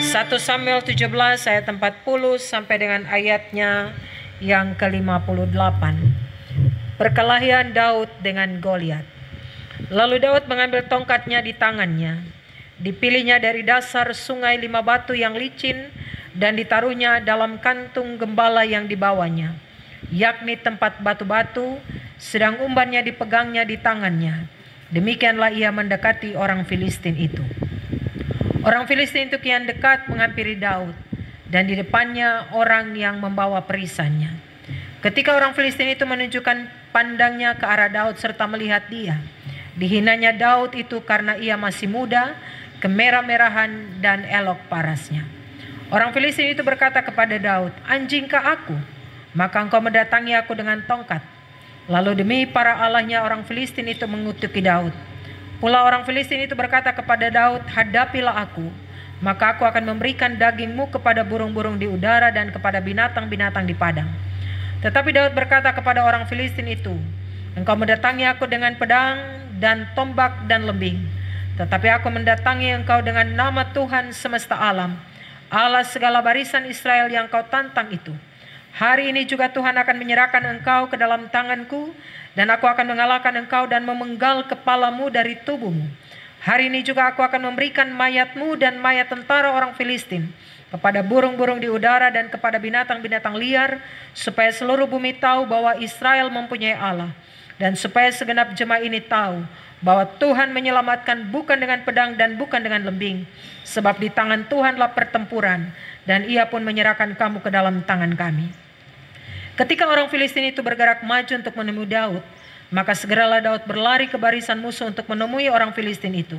1 Samuel 17 ayat 40 sampai dengan ayatnya yang ke-58. Perkelahian Daud dengan Goliat. Lalu Daud mengambil tongkatnya di tangannya. Dipilihnya dari dasar sungai 5 batu yang licin dan ditaruhnya dalam kantung gembala yang dibawanya, yakni tempat batu-batu, sedang umbannya dipegangnya di tangannya. Demikianlah ia mendekati orang Filistin itu. Orang Filistin itu kian dekat menghampiri Daud, dan di depannya orang yang membawa perisannya. Ketika orang Filistin itu menunjukkan pandangnya ke arah Daud serta melihat dia, dihinanya Daud itu karena ia masih muda, kemerah-merahan dan elok parasnya. Orang Filistin itu berkata kepada Daud, "Anjingkah aku? Maka engkau mendatangi aku dengan tongkat." Lalu demi para allahnya orang Filistin itu mengutuki Daud. Pula orang Filistin itu berkata kepada Daud, "Hadapilah aku, maka aku akan memberikan dagingmu kepada burung-burung di udara dan kepada binatang-binatang di padang." Tetapi Daud berkata kepada orang Filistin itu, "Engkau mendatangi aku dengan pedang dan tombak dan lembing, tetapi aku mendatangi engkau dengan nama Tuhan semesta alam, Allah segala barisan Israel yang kau tantang itu. Hari ini juga Tuhan akan menyerahkan engkau ke dalam tanganku, dan aku akan mengalahkan engkau dan memenggal kepalamu dari tubuhmu. Hari ini juga aku akan memberikan mayatmu dan mayat tentara orang Filistin kepada burung-burung di udara dan kepada binatang-binatang liar, supaya seluruh bumi tahu bahwa Israel mempunyai Allah, dan supaya segenap jemaah ini tahu bahwa Tuhan menyelamatkan bukan dengan pedang dan bukan dengan lembing, sebab di tangan Tuhanlah pertempuran, dan ia pun menyerahkan kamu ke dalam tangan kami." Ketika orang Filistin itu bergerak maju untuk menemui Daud, maka segeralah Daud berlari ke barisan musuh untuk menemui orang Filistin itu.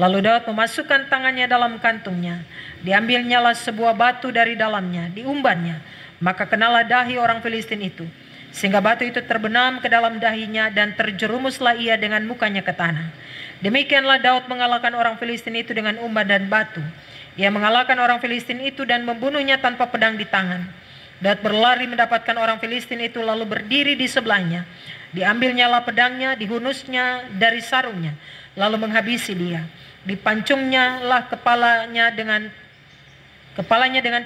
Lalu Daud memasukkan tangannya dalam kantungnya, diambilnyalah sebuah batu dari dalamnya, diumbannya, maka kenalah dahi orang Filistin itu, sehingga batu itu terbenam ke dalam dahinya dan terjerumuslah ia dengan mukanya ke tanah. Demikianlah Daud mengalahkan orang Filistin itu dengan umban dan batu. Ia mengalahkan orang Filistin itu dan membunuhnya tanpa pedang di tangan. Daud berlari mendapatkan orang Filistin itu, lalu berdiri di sebelahnya. Diambilnyalah pedangnya, dihunusnya dari sarungnya, lalu menghabisi dia. Dipancungnya kepalanya dengan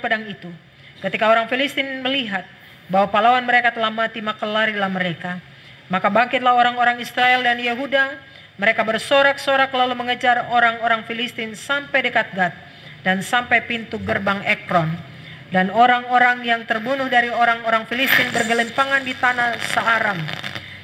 pedang itu. Ketika orang Filistin melihat bahwa pahlawan mereka telah mati, maka larilah mereka. Maka bangkitlah orang-orang Israel dan Yehuda. Mereka bersorak-sorak lalu mengejar orang-orang Filistin sampai dekat Gat dan sampai pintu gerbang Ekron. Dan orang-orang yang terbunuh dari orang-orang Filistin bergelimpangan di tanah Searam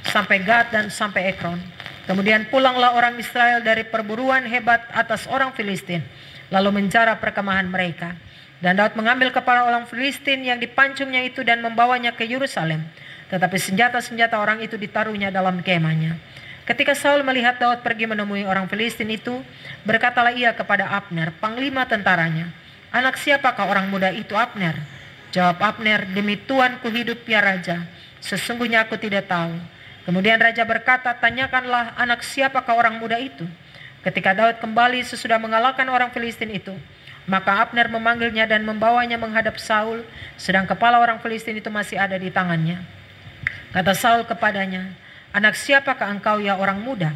sampai Gat dan sampai Ekron. Kemudian pulanglah orang Israel dari perburuan hebat atas orang Filistin, lalu menjara perkemahan mereka. Dan Daud mengambil kepala orang Filistin yang dipancungnya itu dan membawanya ke Yerusalem. Tetapi senjata-senjata orang itu ditaruhnya dalam kemahnya. Ketika Saul melihat Daud pergi menemui orang Filistin itu, berkatalah ia kepada Abner, panglima tentaranya, "Anak siapakah orang muda itu, Abner?" Jawab Abner, "Demi Tuanku hidup ya Raja, sesungguhnya aku tidak tahu." Kemudian Raja berkata, "Tanyakanlah anak siapakah orang muda itu." Ketika Daud kembali sesudah mengalahkan orang Filistin itu, maka Abner memanggilnya dan membawanya menghadap Saul, sedang kepala orang Filistin itu masih ada di tangannya. Kata Saul kepadanya, "Anak siapakah engkau ya orang muda?"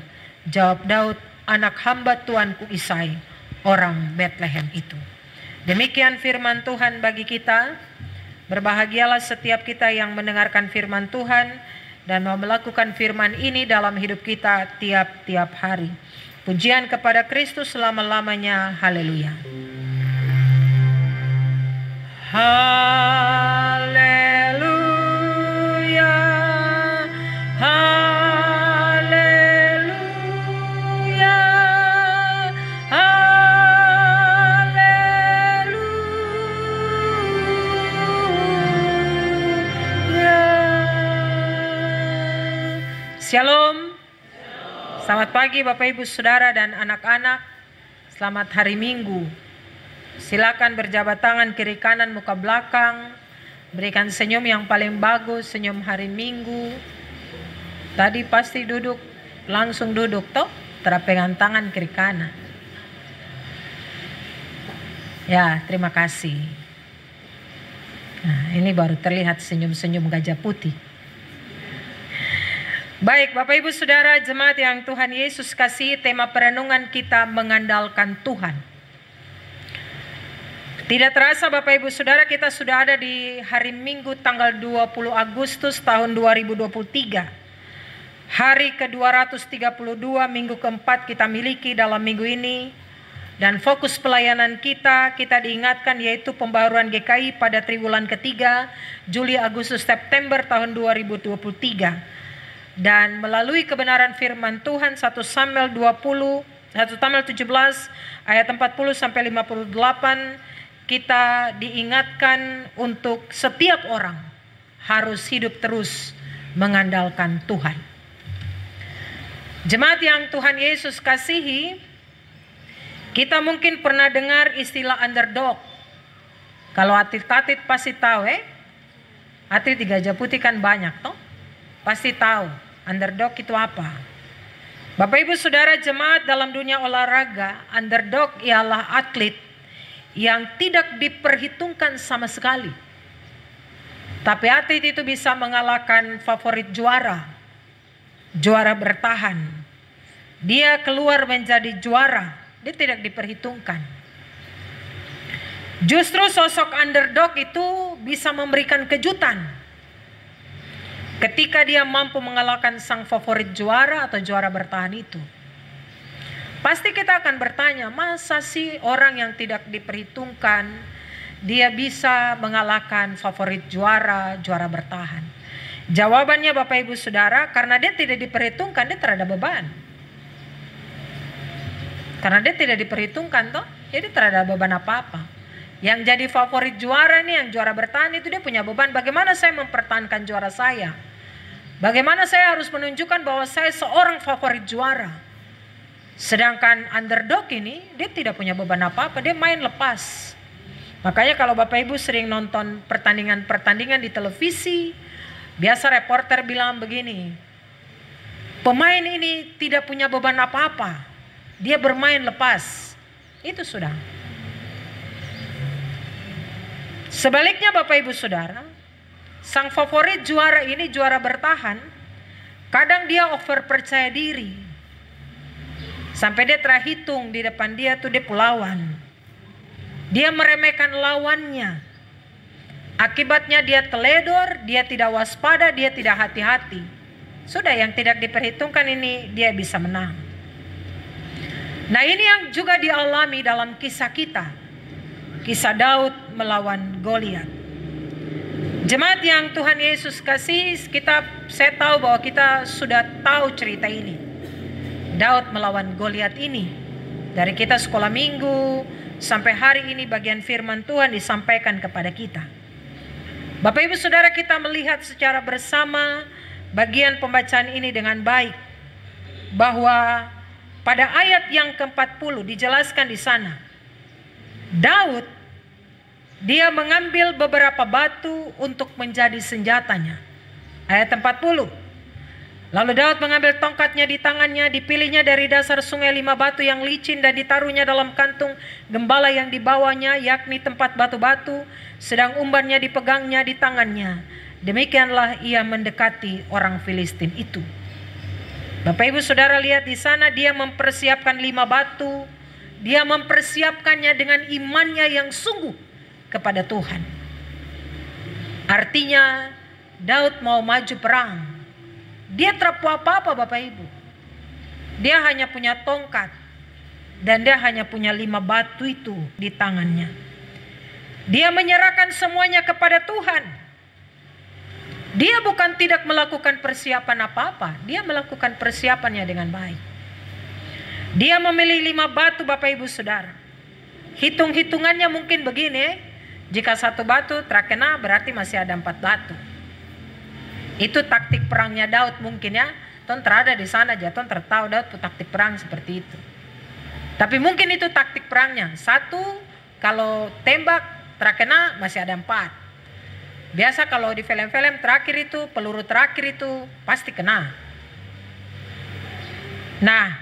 Jawab Daud, "Anak hamba Tuanku Isai, orang Betlehem itu." Demikian firman Tuhan bagi kita. Berbahagialah setiap kita yang mendengarkan firman Tuhan dan mau melakukan firman ini dalam hidup kita tiap-tiap hari. Pujian kepada Kristus selama-lamanya. Haleluya. Haleluya. Haleluya. Shalom. Selamat pagi Bapak Ibu Saudara dan anak-anak. Selamat hari Minggu. Silakan berjabat tangan kiri kanan muka belakang. Berikan senyum yang paling bagus, senyum hari Minggu. Tadi pasti duduk, langsung duduk toh, terapegan tangan kiri kanan. Ya, terima kasih. Nah, ini baru terlihat senyum-senyum gajah putih. Baik, Bapak Ibu Saudara jemaat yang Tuhan Yesus kasih, tema perenungan kita mengandalkan Tuhan. Tidak terasa Bapak Ibu Saudara, kita sudah ada di hari Minggu tanggal 20 Agustus tahun 2023. Hari ke-232, minggu keempat kita miliki dalam minggu ini. Dan fokus pelayanan kita diingatkan yaitu pembaharuan GKI pada triwulan ketiga, Juli, Agustus, September tahun 2023. Dan melalui kebenaran firman Tuhan 1 Samuel 17 ayat 40 sampai 58, kita diingatkan untuk setiap orang harus hidup terus mengandalkan Tuhan. Jemaat yang Tuhan Yesus kasihi, kita mungkin pernah dengar istilah underdog. Kalau atlet-atlet pasti tahu atlet di Gajah Putih kan banyak toh. Pasti tahu underdog itu apa. Bapak Ibu Saudara jemaat, dalam dunia olahraga, underdog ialah atlet yang tidak diperhitungkan sama sekali. Tapi atlet itu bisa mengalahkan favorit juara bertahan. Dia keluar menjadi juara, dia tidak diperhitungkan. Justru sosok underdog itu bisa memberikan kejutan ketika dia mampu mengalahkan sang favorit juara atau juara bertahan itu. Pasti kita akan bertanya, masa sih orang yang tidak diperhitungkan dia bisa mengalahkan favorit juara bertahan? Jawabannya Bapak Ibu Saudara, karena dia tidak diperhitungkan, dia terhadap beban. Karena dia tidak diperhitungkan toh, jadi terhadap beban apa-apa. Yang jadi favorit juara nih, yang juara bertahan itu dia punya beban. Bagaimana saya mempertahankan juara saya? Bagaimana saya harus menunjukkan bahwa saya seorang favorit juara? Sedangkan underdog ini dia tidak punya beban apa-apa, dia main lepas. Makanya kalau Bapak Ibu sering nonton pertandingan di televisi, biasa reporter bilang begini, pemain ini tidak punya beban apa-apa, dia bermain lepas. Itu sudah. Sebaliknya Bapak Ibu Saudara, sang favorit juara ini, juara bertahan, kadang dia over percaya diri. Sampai dia terhitung di depan dia tuh dia pelawan. Dia meremehkan lawannya. Akibatnya dia teledor, dia tidak waspada, dia tidak hati-hati. Sudah, yang tidak diperhitungkan ini dia bisa menang. Nah, ini yang juga dialami dalam kisah kita. Kisah Daud melawan Goliat. Jemaat yang Tuhan Yesus kasih, saya tahu bahwa kita sudah tahu cerita ini. Daud melawan Goliat ini. Dari kita sekolah minggu sampai hari ini bagian firman Tuhan disampaikan kepada kita. Bapak Ibu Saudara, kita melihat secara bersama bagian pembacaan ini dengan baik. Bahwa pada ayat yang ke-40 dijelaskan di sana. Daud, dia mengambil beberapa batu untuk menjadi senjatanya. Ayat 40. Lalu Daud mengambil tongkatnya di tangannya, dipilihnya dari dasar sungai 5 batu yang licin dan ditaruhnya dalam kantung gembala yang dibawanya, yakni tempat batu-batu, sedang umbannya dipegangnya di tangannya. Demikianlah ia mendekati orang Filistin itu. Bapak Ibu Saudara lihat di sana, dia mempersiapkan 5 batu, dia mempersiapkannya dengan imannya yang sungguh kepada Tuhan. Artinya Daud mau maju perang. Dia terpu apa-apa Bapak Ibu. Dia hanya punya tongkat. Dan dia hanya punya 5 batu itu di tangannya. Dia menyerahkan semuanya kepada Tuhan. Dia bukan tidak melakukan persiapan apa-apa. Dia melakukan persiapannya dengan baik. Dia memilih 5 batu Bapak Ibu Saudara. Hitung-hitungannya mungkin begini. Jika 1 batu terkena berarti masih ada 4 batu. Itu taktik perangnya Daud mungkin ya. Ton terada di sana aja, ton tertahu Daud taktik perang seperti itu. Tapi mungkin itu taktik perangnya. 1, kalau tembak terkena masih ada 4. Biasa kalau di film-film terakhir itu, peluru terakhir itu pasti kena. Nah,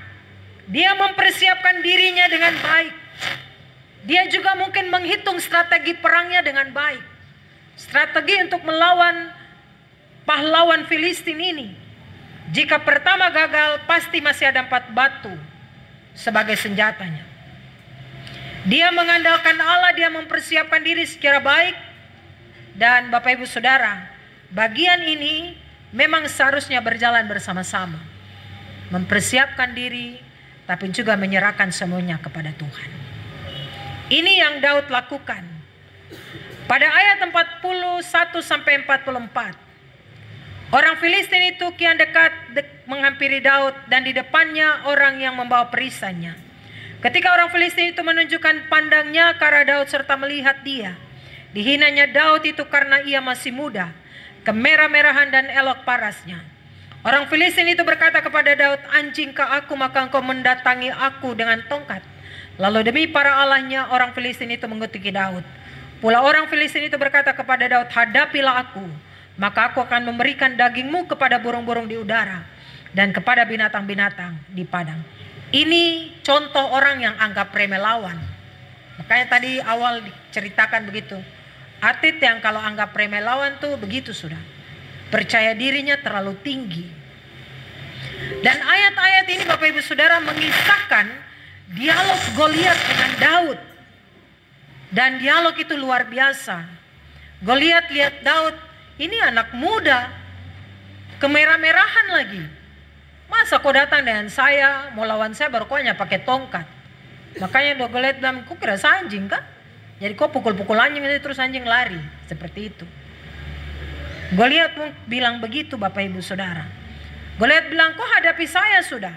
dia mempersiapkan dirinya dengan baik. Dia juga mungkin menghitung strategi perangnya dengan baik. Strategi untuk melawan pahlawan Filistin ini. Jika pertama gagal, pasti masih ada 4 batu sebagai senjatanya. Dia mengandalkan Allah, dia mempersiapkan diri secara baik. Dan Bapak Ibu Saudara, bagian ini memang seharusnya berjalan bersama-sama. Mempersiapkan diri, tapi juga menyerahkan semuanya kepada Tuhan. Ini yang Daud lakukan. Pada ayat 41 sampai 44. Orang Filistin itu kian dekat menghampiri Daud, dan di depannya orang yang membawa perisannya. Ketika orang Filistin itu menunjukkan pandangnya ke arah Daud serta melihat dia, dihinanya Daud itu karena ia masih muda, kemerah-merahan dan elok parasnya. Orang Filistin itu berkata kepada Daud, "Anjingkah aku, maka engkau mendatangi aku dengan tongkat?" Lalu demi para allahnya, orang Filistin itu mengutuki Daud. Pula orang Filistin itu berkata kepada Daud, "Hadapilah aku, maka aku akan memberikan dagingmu kepada burung-burung di udara dan kepada binatang-binatang di padang." Ini contoh orang yang anggap remeh lawan. Makanya tadi awal diceritakan begitu. Atlet yang kalau anggap remeh lawan tuh begitu sudah. Percaya dirinya terlalu tinggi. Dan ayat-ayat ini Bapak Ibu Saudara mengisahkan dialog Goliat dengan Daud. Dan dialog itu luar biasa. Goliat lihat Daud, ini anak muda, kemerah-merahan lagi. Masa kau datang dengan saya, mau lawan saya baru kau hanya pakai tongkat. Makanya Goliat bilang, kau kira saya anjing kah? Jadi kau pukul-pukul anjing itu terus anjing lari. Seperti itu. Goliat bilang begitu Bapak Ibu Saudara. Goliat bilang, kau hadapi saya sudah.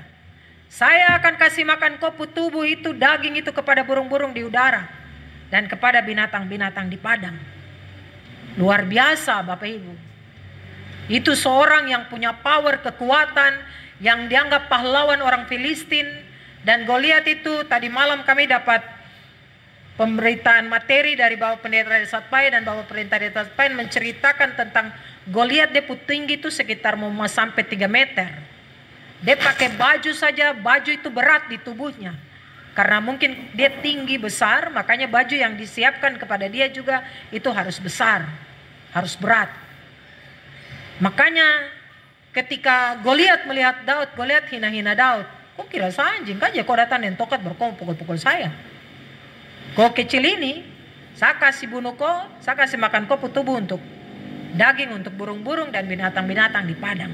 Saya akan kasih makan kau tubuh itu, daging itu kepada burung-burung di udara. Dan kepada binatang-binatang di padang. Luar biasa Bapak Ibu. Itu seorang yang punya power, kekuatan, yang dianggap pahlawan orang Filistin. Dan Goliat itu tadi malam kami dapat pemberitaan materi dari Bapak Pendeta Desat Pai dan Bapak Pendeta Desat Pai menceritakan tentang Goliat. Dia tinggi itu sekitar mau sampai 3 meter. Dia pakai baju saja, baju itu berat di tubuhnya. Karena mungkin dia tinggi besar, makanya baju yang disiapkan kepada dia juga itu harus besar, harus berat. Makanya ketika Goliat melihat Daud, Goliat hina-hina Daud. Kok kira saya anjing aja kau datang dan tongkat baru kau pukul-pukul saya. Kau kecil ini, saya kasih bunuh kau, saya kasih makan kau tubuh untuk daging untuk burung-burung dan binatang-binatang di padang.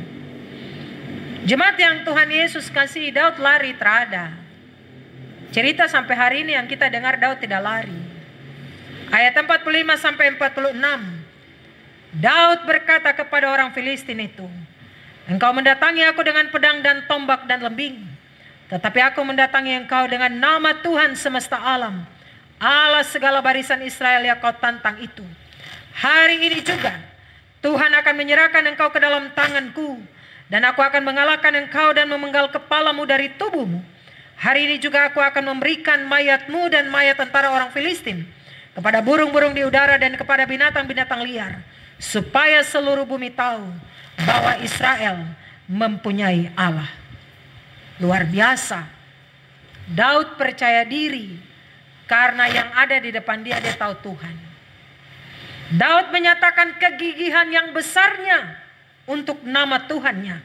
Jemaat yang Tuhan Yesus kasih, Daud lari terada. Cerita sampai hari ini yang kita dengar Daud tidak lari. Ayat 45 sampai 46. Daud berkata kepada orang Filistin itu, "Engkau mendatangi aku dengan pedang dan tombak dan lembing. Tetapi aku mendatangi engkau dengan nama Tuhan semesta alam, Allah segala barisan Israel yang kau tantang itu. Hari ini juga Tuhan akan menyerahkan engkau ke dalam tanganku, dan aku akan mengalahkan engkau dan memenggal kepalamu dari tubuhmu. Hari ini juga aku akan memberikan mayatmu dan mayat tentara orang Filistin kepada burung-burung di udara dan kepada binatang-binatang liar, supaya seluruh bumi tahu bahwa Israel mempunyai Allah." Luar biasa. Daud percaya diri karena yang ada di depan dia tahu Tuhan. Daud menyatakan kegigihan yang besarnya untuk nama Tuhannya.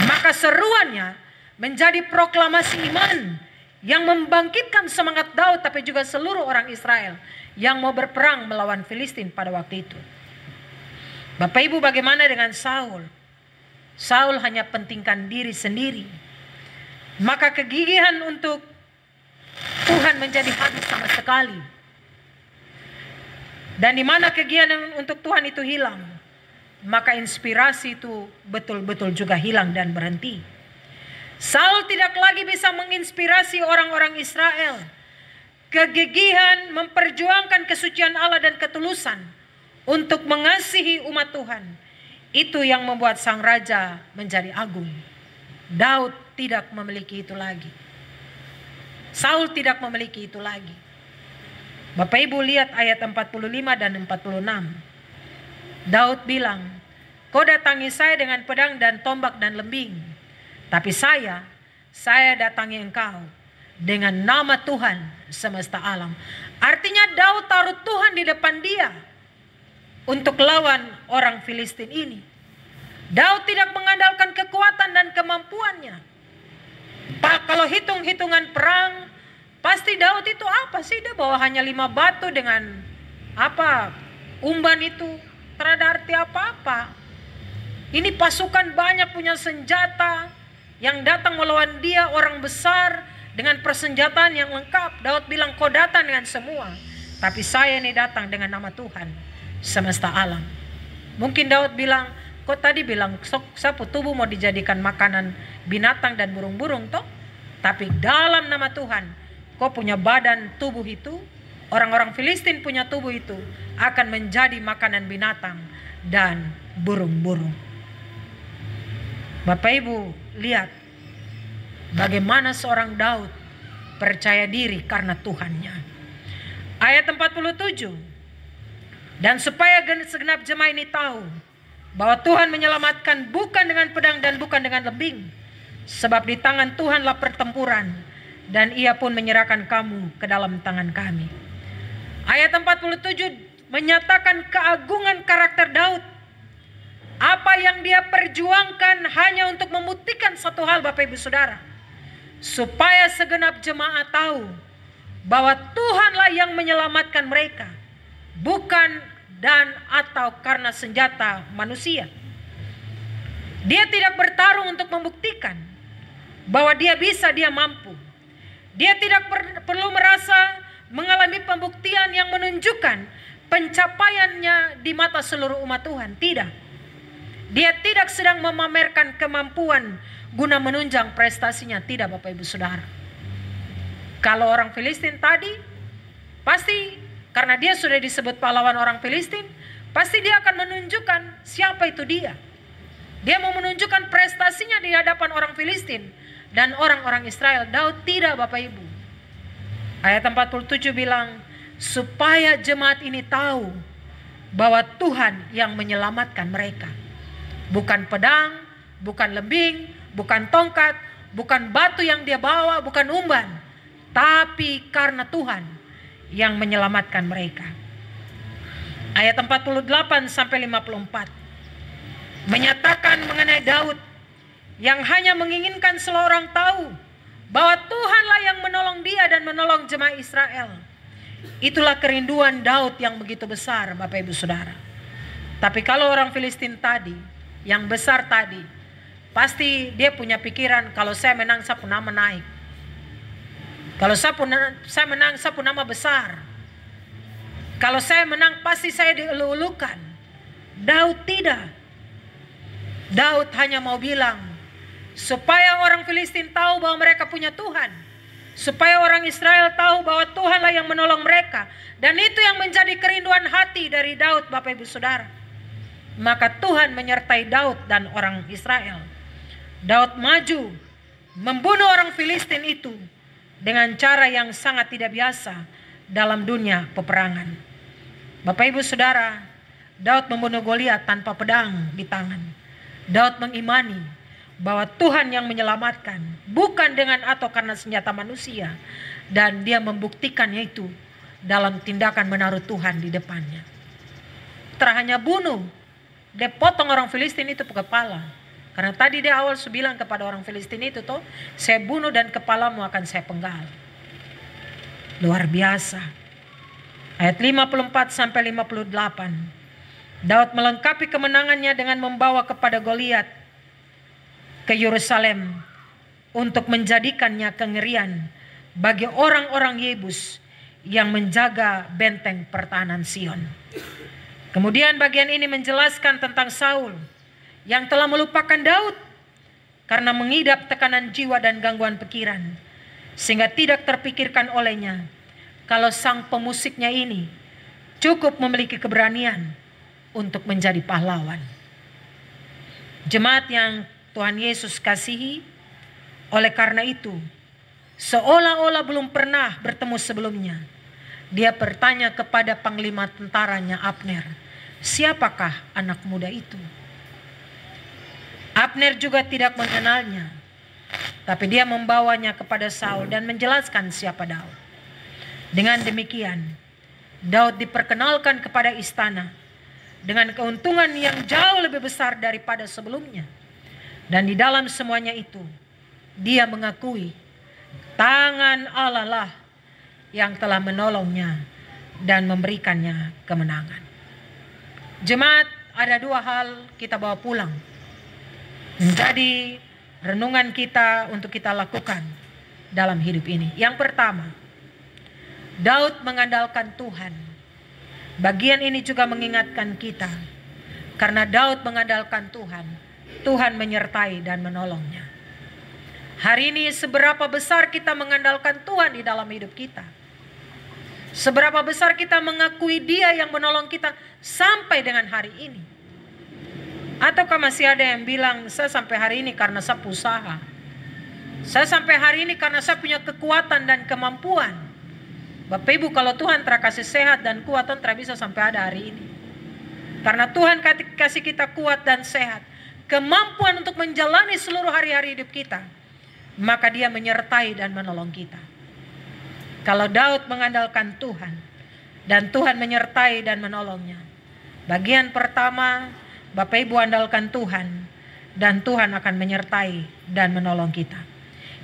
Maka seruannya menjadi proklamasi iman yang membangkitkan semangat Daud, tapi juga seluruh orang Israel yang mau berperang melawan Filistin pada waktu itu. Bapak Ibu, bagaimana dengan Saul? Saul hanya pentingkan diri sendiri. Maka kegigihan untuk Tuhan menjadi habis sama sekali. Dan di mana kegigihan untuk Tuhan itu hilang, maka inspirasi itu betul-betul juga hilang dan berhenti. Saul tidak lagi bisa menginspirasi orang-orang Israel. Kegigihan memperjuangkan kesucian Allah dan ketulusan untuk mengasihi umat Tuhan. Itu yang membuat sang raja menjadi agung. Daud tidak memiliki itu lagi. Saul tidak memiliki itu lagi. Bapak Ibu lihat ayat 45 dan 46. Daud bilang, "Kau datangi saya dengan pedang dan tombak dan lembing. Tapi saya datangi engkau dengan nama Tuhan semesta alam." Artinya Daud taruh Tuhan di depan dia untuk lawan orang Filistin ini. Daud tidak mengandalkan kekuatan dan kemampuannya. Kalau hitung-hitungan perang, Pasti Daud itu apa sih? Dia bawa hanya 5 batu dengan apa? Umban itu. Terada arti apa-apa. Ini pasukan banyak punya senjata. Yang datang melawan dia orang besar dengan persenjataan yang lengkap. Daud bilang, kau datang dengan semua. Tapi saya ini datang dengan nama Tuhan semesta alam. Mungkin Daud bilang, kau tadi bilang sapu tubuh mau dijadikan makanan binatang dan burung-burung toh. Tapi dalam nama Tuhan, kau punya badan tubuh itu, orang-orang Filistin punya tubuh itu akan menjadi makanan binatang dan burung-burung. Bapak Ibu, lihat bagaimana seorang Daud percaya diri karena Tuhannya. Ayat 47. Dan supaya segenap jemaah ini tahu bahwa Tuhan menyelamatkan bukan dengan pedang dan bukan dengan lembing, sebab di tangan Tuhanlah pertempuran, dan ia pun menyerahkan kamu ke dalam tangan kami. Ayat 47 menyatakan keagungan karakter Daud. Apa yang dia perjuangkan hanya untuk membuktikan satu hal, Bapak Ibu Saudara. Supaya segenap jemaah tahu bahwa Tuhanlah yang menyelamatkan mereka, bukan dan atau karena senjata manusia. Dia tidak bertarung untuk membuktikan bahwa dia bisa, dia mampu. Dia tidak perlu merasa mengalami pembuktian yang menunjukkan pencapaiannya di mata seluruh umat Tuhan. Tidak. Dia tidak sedang memamerkan kemampuan guna menunjang prestasinya. Tidak, Bapak Ibu Saudara. Kalau orang Filistin tadi, pasti karena dia sudah disebut pahlawan orang Filistin, pasti dia akan menunjukkan siapa itu dia. Dia mau menunjukkan prestasinya di hadapan orang Filistin dan orang-orang Israel. Daud tidak, Bapak Ibu. Ayat 47 bilang, supaya jemaat ini tahu bahwa Tuhan yang menyelamatkan mereka. Bukan pedang, bukan lembing, bukan tongkat, bukan batu yang dia bawa, bukan umban. Tapi karena Tuhan yang menyelamatkan mereka. Ayat 48 sampai 54 menyatakan mengenai Daud yang hanya menginginkan seorang tahu bahwa Tuhanlah yang menolong dia dan menolong jemaah Israel. Itulah kerinduan Daud yang begitu besar, Bapak Ibu Saudara. Tapi kalau orang Filistin tadi, yang besar tadi, pasti dia punya pikiran, kalau saya menang saya pun nama naik. Kalau saya menang saya pun nama besar. Kalau saya menang pasti saya dielu-elukan. Daud tidak. Daud hanya mau bilang, supaya orang Filistin tahu bahwa mereka punya Tuhan. Supaya orang Israel tahu bahwa Tuhanlah yang menolong mereka. Dan itu yang menjadi kerinduan hati dari Daud, Bapak Ibu Saudara. Maka Tuhan menyertai Daud dan orang Israel. Daud maju membunuh orang Filistin itu dengan cara yang sangat tidak biasa dalam dunia peperangan. Bapak Ibu Saudara, Daud membunuh Goliat tanpa pedang di tangan. Daud mengimani bahwa Tuhan yang menyelamatkan, bukan dengan atau karena senjata manusia. Dan dia membuktikannya itu dalam tindakan menaruh Tuhan di depannya. Terhanya bunuh, dia potong orang Filistin itu ke kepala. Karena tadi dia awal bilang kepada orang Filistin itu toh, saya bunuh dan kepalamu akan saya penggal. Luar biasa. Ayat 54 sampai 58. Daud melengkapi kemenangannya dengan membawa kepada Goliat ke Yerusalem untuk menjadikannya kengerian bagi orang-orang Yebus yang menjaga benteng pertahanan Sion. Kemudian bagian ini menjelaskan tentang Saul yang telah melupakan Daud karena mengidap tekanan jiwa dan gangguan pikiran, sehingga tidak terpikirkan olehnya kalau sang pemusiknya ini cukup memiliki keberanian untuk menjadi pahlawan. Jemaat yang Tuhan Yesus kasihi, oleh karena itu seolah-olah belum pernah bertemu sebelumnya, dia bertanya kepada panglima tentaranya Abner, siapakah anak muda itu? Abner juga tidak mengenalnya, tapi dia membawanya kepada Saul dan menjelaskan siapa Daud. Dengan demikian, Daud diperkenalkan kepada istana dengan keuntungan yang jauh lebih besar daripada sebelumnya. Dan di dalam semuanya itu, dia mengakui tangan Allah lah yang telah menolongnya dan memberikannya kemenangan. Jemaat, ada dua hal kita bawa pulang menjadi renungan kita untuk kita lakukan dalam hidup ini. Yang pertama, Daud mengandalkan Tuhan. Bagian ini juga mengingatkan kita, karena Daud mengandalkan Tuhan, Tuhan menyertai dan menolongnya. Hari ini seberapa besar kita mengandalkan Tuhan di dalam hidup kita? Seberapa besar kita mengakui Dia yang menolong kita sampai dengan hari ini? Ataukah masih ada yang bilang, saya sampai hari ini karena saya usaha. Saya sampai hari ini karena saya punya kekuatan dan kemampuan. Bapak Ibu, kalau Tuhan telah kasih sehat dan kuat, Tuhan telah bisa sampai ada hari ini. Karena Tuhan kasih kita kuat dan sehat, kemampuan untuk menjalani seluruh hari-hari hidup kita, maka Dia menyertai dan menolong kita. Kalau Daud mengandalkan Tuhan dan Tuhan menyertai dan menolongnya, bagian pertama, Bapak Ibu andalkan Tuhan dan Tuhan akan menyertai dan menolong kita.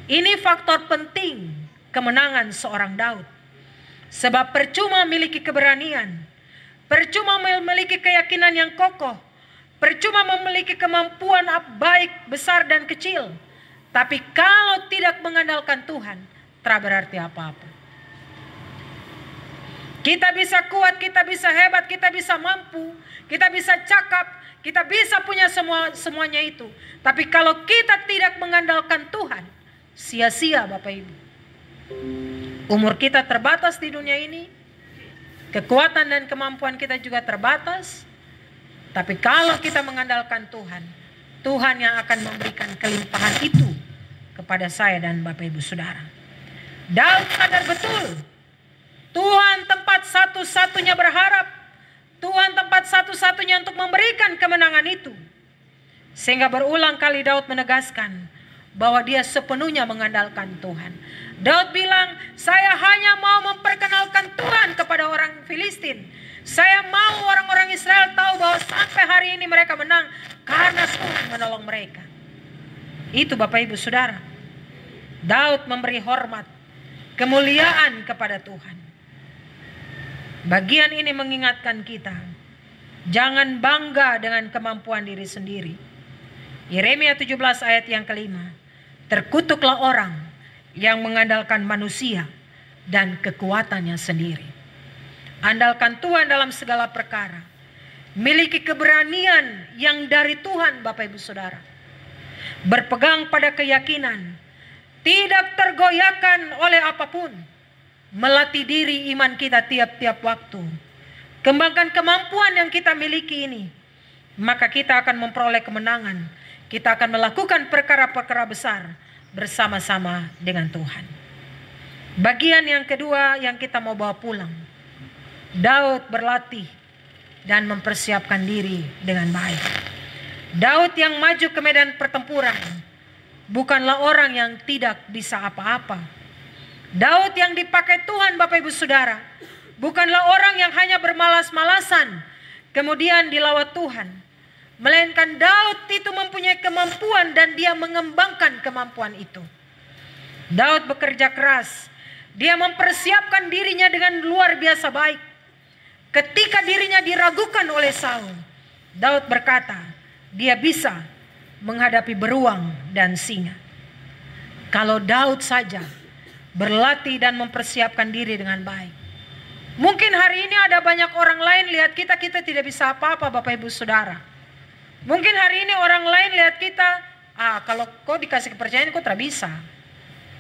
Ini faktor penting kemenangan seorang Daud. Sebab percuma memiliki keberanian, percuma memiliki keyakinan yang kokoh, percuma memiliki kemampuan baik, besar dan kecil, tapi kalau tidak mengandalkan Tuhan, tak berarti apa-apa. Kita bisa kuat, kita bisa hebat, kita bisa mampu, kita bisa cakap, kita bisa punya semuanya itu. Tapi kalau kita tidak mengandalkan Tuhan, sia-sia Bapak Ibu. Umur kita terbatas di dunia ini, kekuatan dan kemampuan kita juga terbatas. Tapi kalau kita mengandalkan Tuhan, Tuhan yang akan memberikan kelimpahan itu kepada saya dan Bapak Ibu Saudara. Daud sadar betul, Tuhan tempat satu-satunya berharap, Tuhan tempat satu-satunya untuk memberikan kemenangan itu. Sehingga berulang kali Daud menegaskan bahwa dia sepenuhnya mengandalkan Tuhan. Daud bilang, saya hanya mau memperkenalkan Tuhan kepada orang Filistin. Saya mau orang-orang Israel tahu bahwa sampai hari ini mereka menang karena Tuhan menolong mereka. Itu Bapak Ibu Saudara. Daud memberi hormat, kemuliaan kepada Tuhan. Bagian ini mengingatkan kita, jangan bangga dengan kemampuan diri sendiri. Yeremia 17 ayat yang kelima. Terkutuklah orang yang mengandalkan manusia dan kekuatannya sendiri. Andalkan Tuhan dalam segala perkara. Miliki keberanian yang dari Tuhan Bapak Ibu Saudara. Berpegang pada keyakinan, tidak tergoyahkan oleh apapun. Melatih diri iman kita tiap-tiap waktu. Kembangkan kemampuan yang kita miliki ini, maka kita akan memperoleh kemenangan. Kita akan melakukan perkara-perkara besar bersama-sama dengan Tuhan. Bagian yang kedua yang kita mau bawa pulang. Daud berlatih dan mempersiapkan diri dengan baik. Daud yang maju ke medan pertempuran bukanlah orang yang tidak bisa apa-apa. Daud yang dipakai Tuhan Bapak Ibu Saudara bukanlah orang yang hanya bermalas-malasan kemudian dilawan Tuhan. Melainkan Daud itu mempunyai kemampuan dan dia mengembangkan kemampuan itu. Daud bekerja keras. Dia mempersiapkan dirinya dengan luar biasa baik. Ketika dirinya diragukan oleh Saul, Daud berkata, dia bisa menghadapi beruang dan singa. Kalau Daud saja berlatih dan mempersiapkan diri dengan baik. Mungkin hari ini ada banyak orang lain lihat kita tidak bisa apa-apa Bapak Ibu Saudara. Mungkin hari ini orang lain lihat kita, kalau kau dikasih kepercayaan kau tak bisa.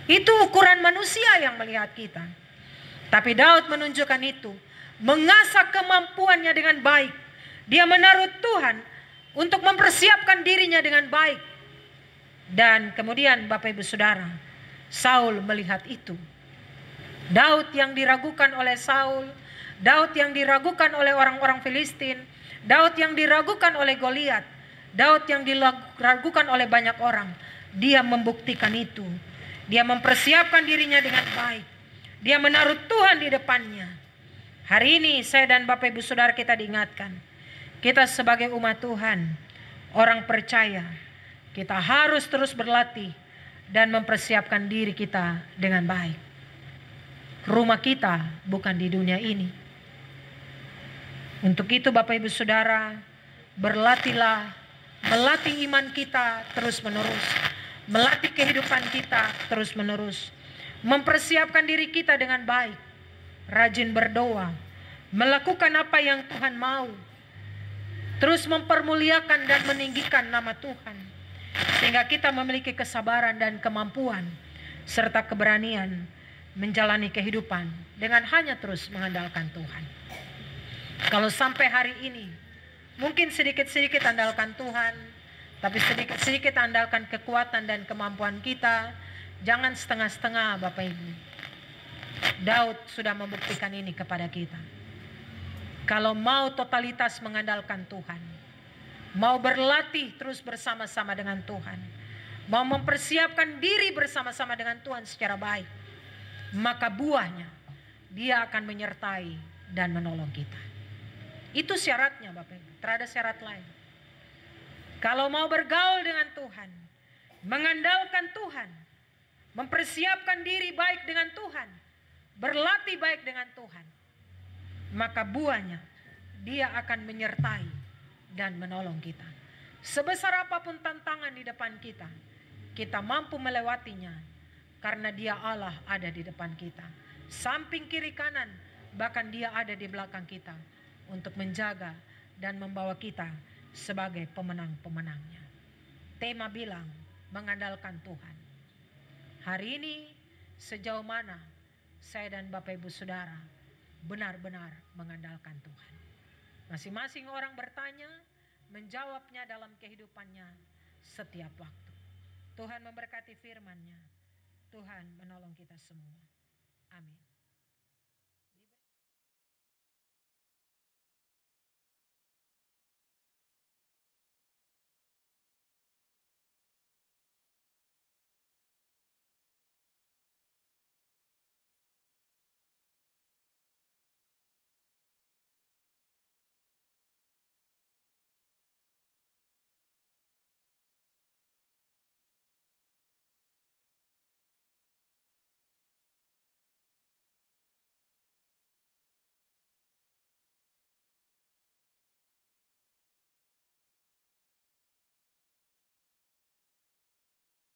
Itu ukuran manusia yang melihat kita. Tapi Daud menunjukkan itu. Mengasah kemampuannya dengan baik. Dia menaruh Tuhan untuk mempersiapkan dirinya dengan baik. Dan kemudian Bapak Ibu Saudara, Saul melihat itu. Daud yang diragukan oleh Saul, Daud yang diragukan oleh orang-orang Filistin, Daud yang diragukan oleh Goliat, Daud yang diragukan oleh banyak orang, dia membuktikan itu. Dia mempersiapkan dirinya dengan baik. Dia menaruh Tuhan di depannya. Hari ini saya dan Bapak Ibu Saudara kita diingatkan. Kita sebagai umat Tuhan, orang percaya, kita harus terus berlatih dan mempersiapkan diri kita dengan baik. Rumah kita bukan di dunia ini. Untuk itu Bapak Ibu Saudara, berlatihlah, melatih iman kita terus menerus, melatih kehidupan kita terus menerus, mempersiapkan diri kita dengan baik, rajin berdoa, melakukan apa yang Tuhan mau, terus mempermuliakan dan meninggikan nama Tuhan, sehingga kita memiliki kesabaran dan kemampuan serta keberanian menjalani kehidupan dengan hanya terus mengandalkan Tuhan. Kalau sampai hari ini mungkin sedikit-sedikit andalkan Tuhan, tapi sedikit-sedikit andalkan kekuatan dan kemampuan kita, jangan setengah-setengah Bapak Ibu. Daud sudah membuktikan ini kepada kita. Kalau mau totalitas mengandalkan Tuhan, mau berlatih terus bersama-sama dengan Tuhan, mau mempersiapkan diri bersama-sama dengan Tuhan secara baik, maka buahnya Dia akan menyertai dan menolong kita. Itu syaratnya Bapak Ibu, terada syarat lain. Kalau mau bergaul dengan Tuhan, mengandalkan Tuhan, mempersiapkan diri baik dengan Tuhan, berlatih baik dengan Tuhan, maka buahnya Dia akan menyertai dan menolong kita. Sebesar apapun tantangan di depan kita, kita mampu melewatinya karena Dia Allah ada di depan kita. Samping kiri kanan, bahkan Dia ada di belakang kita untuk menjaga dan membawa kita sebagai pemenang-pemenangnya. Tema bilang mengandalkan Tuhan. Hari ini sejauh mana saya dan Bapak Ibu Saudara benar-benar mengandalkan Tuhan? Masing-masing orang bertanya, menjawabnya dalam kehidupannya setiap waktu. Tuhan memberkati firman-Nya. Tuhan menolong kita semua. Amin.